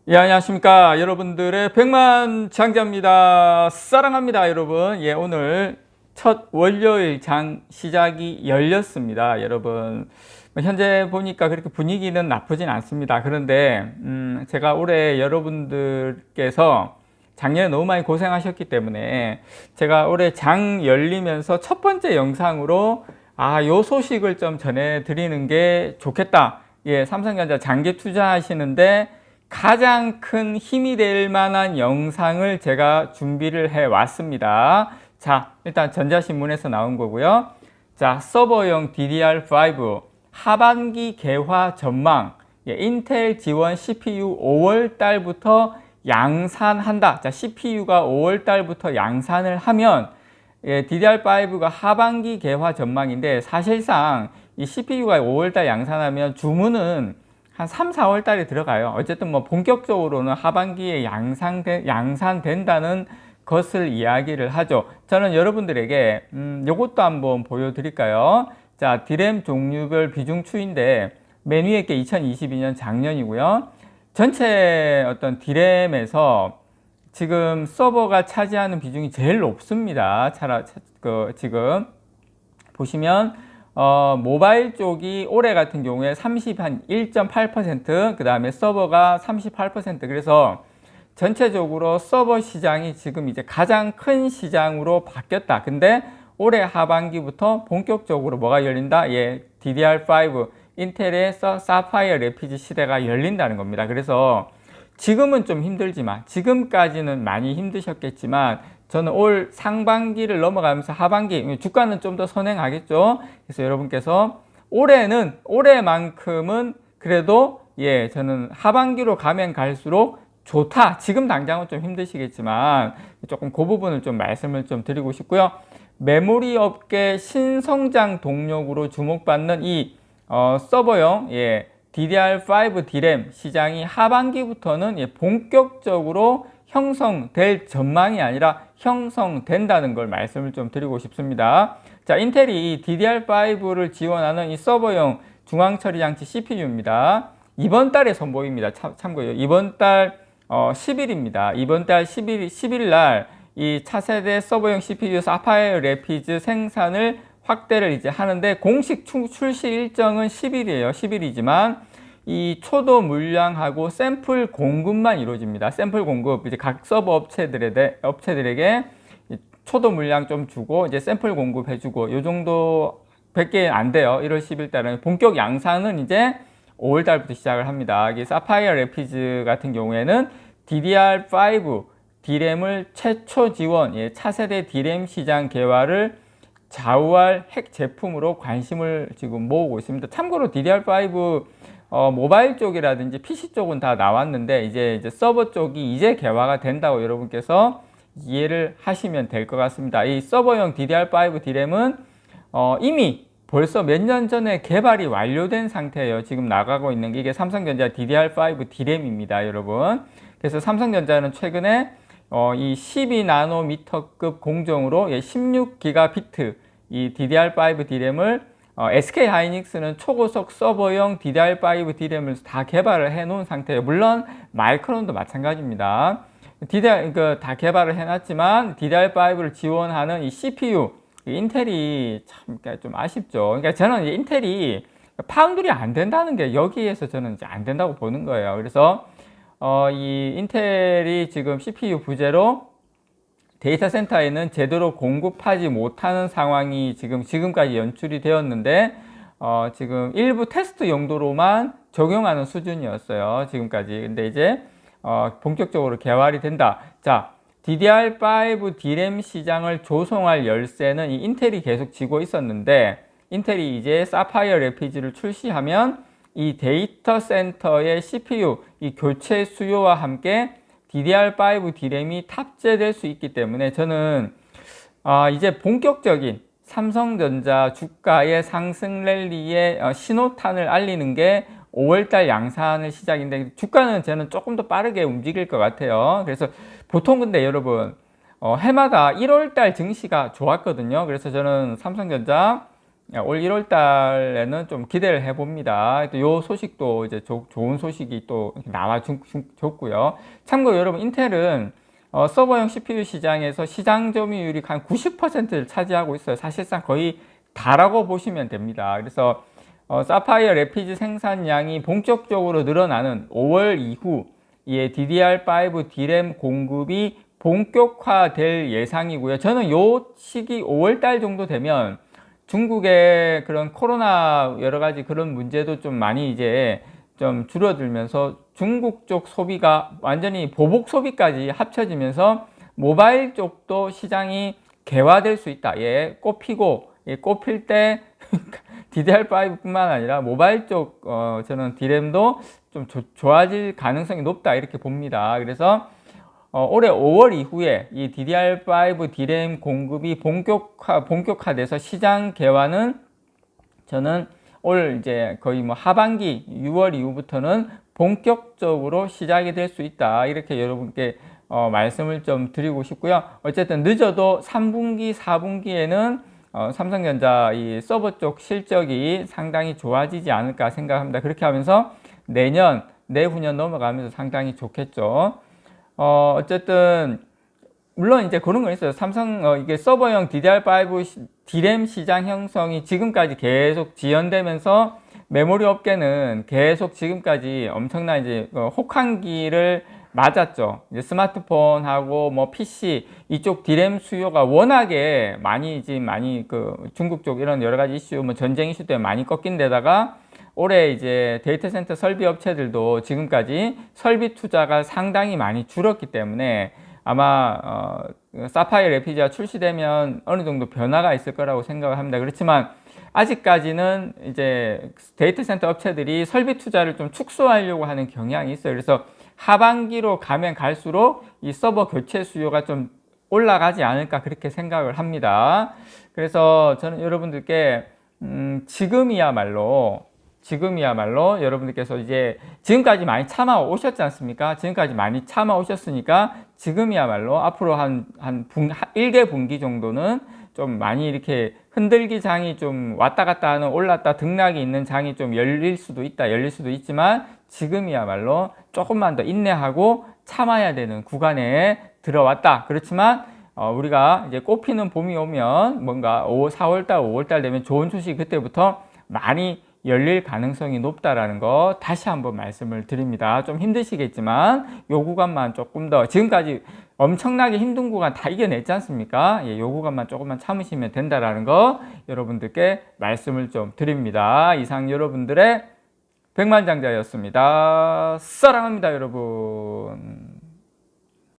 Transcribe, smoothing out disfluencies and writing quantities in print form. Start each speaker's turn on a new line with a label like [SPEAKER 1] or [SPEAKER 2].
[SPEAKER 1] 예, 안녕하십니까. 여러분들의 백만 장자입니다. 사랑합니다, 여러분. 예, 오늘 첫 월요일 장 시작이 열렸습니다, 여러분. 현재 보니까 그렇게 분위기는 나쁘진 않습니다. 그런데, 제가 올해 여러분들께서 작년에 너무 많이 고생하셨기 때문에 제가 올해 장 열리면서 첫 번째 영상으로 요 소식을 좀 전해드리는 게 좋겠다. 예, 삼성전자 장기 투자하시는데 가장 큰 힘이 될 만한 영상을 제가 준비를 해 왔습니다. 자, 일단 전자신문에서 나온 거고요. 자, 서버용 DDR5 하반기 개화 전망. 예, 인텔 지원 CPU 5월 달부터 양산한다. 자, CPU가 5월 달부터 양산을 하면 예, DDR5가 하반기 개화 전망인데 사실상 이 CPU가 5월 달 양산하면 주문은 한 3, 4월 달에 들어가요. 어쨌든 뭐 본격적으로는 하반기에 양산된다는 것을 이야기를 하죠. 저는 여러분들에게 요것도 한번 보여드릴까요? 자, 디램 종류별 비중 추인데 맨 위에 게 2022년 작년이고요. 전체 어떤 디램에서 지금 서버가 차지하는 비중이 제일 높습니다. 지금 보시면 모바일 쪽이 올해 같은 경우에 1.8%, 그 다음에 서버가 38%. 그래서 전체적으로 서버 시장이 지금 이제 가장 큰 시장으로 바뀌었다. 근데 올해 하반기부터 본격적으로 뭐가 열린다? 예, DDR5, 인텔의 사파이어 래피드 시대가 열린다는 겁니다. 그래서 지금은 좀 힘들지만, 지금까지는 많이 힘드셨겠지만, 저는 올 상반기를 넘어가면서 하반기, 주가는 좀 더 선행하겠죠. 그래서 여러분께서 올해만큼은 그래도 예, 저는 하반기로 가면 갈수록 좋다. 지금 당장은 좀 힘드시겠지만 조금 그 부분을 좀 말씀을 좀 드리고 싶고요. 메모리 업계 신성장 동력으로 주목받는 이 서버용 예, DDR5 D램 시장이 하반기부터는 예, 본격적으로 형성될 전망이 아니라 형성된다는 걸 말씀을 좀 드리고 싶습니다. 자, 인텔이 이 DDR5를 지원하는 이 서버용 중앙처리장치 CPU입니다. 이번 달에 선보입니다. 참고요. 이번 달 10일입니다. 이번 달 10일 날 이 차세대 서버용 CPU 사파이어 래피드 생산을 확대를 이제 하는데 공식 출시 일정은 10일이에요. 10일이지만 이 초도 물량하고 샘플 공급만 이루어집니다. 샘플 공급, 이제 각 서버 업체들에게 초도 물량 좀 주고 이제 샘플 공급해주고 요 정도 밖에 안 돼요. 1월 10일 달은 본격 양산은 이제 5월 달부터 시작을 합니다. 이게 사파이어 래피드 같은 경우에는 DDR5 D램을 최초 지원, 예, 차세대 D램 시장 개화를 좌우할 핵 제품으로 관심을 지금 모으고 있습니다. 참고로 DDR5 모바일 쪽이라든지 PC 쪽은 다 나왔는데 이제 서버 쪽이 이제 개화가 된다고 여러분께서 이해를 하시면 될 것 같습니다. 이 서버용 DDR5 D램은 이미 벌써 몇 년 전에 개발이 완료된 상태예요. 지금 나가고 있는 게 이게 삼성전자 DDR5 D램입니다, 여러분. 그래서 삼성전자는 최근에 이 12나노미터급 공정으로 16기가비트 이 DDR5 D램을 SK 하이닉스는 초고속 서버용 DDR5 D램을 다 개발을 해 놓은 상태예요. 물론 마이크론도 마찬가지입니다. 다 개발을 해놨지만 DDR5를 지원하는 이 CPU 인텔이 참 좀 아쉽죠. 그러니까 저는 인텔이 파운드리 안 된다는 게 여기에서 저는 이제 안 된다고 보는 거예요. 그래서 이 인텔이 지금 CPU 부재로 데이터 센터에는 제대로 공급하지 못하는 상황이 지금까지 연출이 되었는데 지금 일부 테스트 용도로만 적용하는 수준이었어요. 지금까지. 근데 이제 본격적으로 개발이 된다. 자, DDR5 D램 시장을 조성할 열쇠는 이 인텔이 계속 쥐고 있었는데 인텔이 이제 사파이어 래피드를 출시하면 이 데이터 센터의 CPU 이 교체 수요와 함께 DDR5 D램이 탑재될 수 있기 때문에 저는 이제 본격적인 삼성전자 주가의 상승 랠리의 신호탄을 알리는 게 5월달 양산의 시작인데 주가는 저는 조금 더 빠르게 움직일 것 같아요. 그래서 보통 근데 여러분 해마다 1월달 증시가 좋았거든요. 그래서 저는 삼성전자 올 1월 달에는 좀 기대를 해봅니다. 또 요 소식도 이제 좋은 소식이 또 나와줬고요. 참고로 여러분, 인텔은 서버용 CPU 시장에서 시장 점유율이 한 90%를 차지하고 있어요. 사실상 거의 다라고 보시면 됩니다. 그래서 사파이어 래피드 생산량이 본격적으로 늘어나는 5월 이후 예, DDR5 D램 공급이 본격화될 예상이고요. 저는 요 시기 5월 달 정도 되면 중국의 그런 코로나 여러 가지 그런 문제도 좀 많이 이제 좀 줄어들면서 중국 쪽 소비가 완전히 보복 소비까지 합쳐지면서 모바일 쪽도 시장이 개화될 수 있다. 예, 꼽히고, 예, 꼽힐 때 DDR5뿐만 아니라 모바일 쪽 저는 D램도 좀 좋아질 가능성이 높다 이렇게 봅니다. 그래서 올해 5월 이후에 이 DDR5 D램 공급이 본격화돼서 시장 개화는 저는 올 이제 거의 뭐 하반기 6월 이후부터는 본격적으로 시작이 될 수 있다. 이렇게 여러분께 말씀을 좀 드리고 싶고요. 어쨌든 늦어도 3분기, 4분기에는 삼성전자 이 서버 쪽 실적이 상당히 좋아지지 않을까 생각합니다. 그렇게 하면서 내년, 내후년 넘어가면서 상당히 좋겠죠. 어쨌든 물론 이제 그런 거 있어요. 삼성 이게 서버용 DDR5 D램 시장 형성이 지금까지 계속 지연되면서 메모리 업계는 계속 지금까지 엄청난 이제 혹한기를 맞았죠. 이제 스마트폰하고 뭐 PC 이쪽 D램 수요가 워낙에 많이 그 중국 쪽 이런 여러 가지 이슈, 뭐 전쟁 이슈 때문에 많이 꺾인 데다가 올해 이제 데이터 센터 설비 업체들도 지금까지 설비 투자가 상당히 많이 줄었기 때문에 아마 사파이어 래피드가 출시되면 어느 정도 변화가 있을 거라고 생각을 합니다. 그렇지만 아직까지는 이제 데이터 센터 업체들이 설비 투자를 좀 축소하려고 하는 경향이 있어요. 그래서 하반기로 가면 갈수록 이 서버 교체 수요가 좀 올라가지 않을까 그렇게 생각을 합니다. 그래서 저는 여러분들께 지금이야말로 여러분들께서 이제 지금까지 많이 참아 오셨지 않습니까? 지금까지 많이 참아 오셨으니까 지금이야말로 앞으로 한 1개 분기 정도는 좀 많이 이렇게 흔들기 장이 좀 왔다 갔다 하는 올랐다 등락이 있는 장이 좀 열릴 수도 있지만 지금이야말로 조금만 더 인내하고 참아야 되는 구간에 들어왔다. 그렇지만 우리가 이제 꽃피는 봄이 오면 뭔가 4월달, 5월달 되면 좋은 소식이 그때부터 많이 열릴 가능성이 높다라는 거 다시 한번 말씀을 드립니다. 좀 힘드시겠지만 요 구간만 조금 더, 지금까지 엄청나게 힘든 구간 다 이겨냈지 않습니까? 예, 요 구간만 조금만 참으시면 된다라는 거 여러분들께 말씀을 좀 드립니다. 이상 여러분들의 백만장자였습니다. 사랑합니다, 여러분.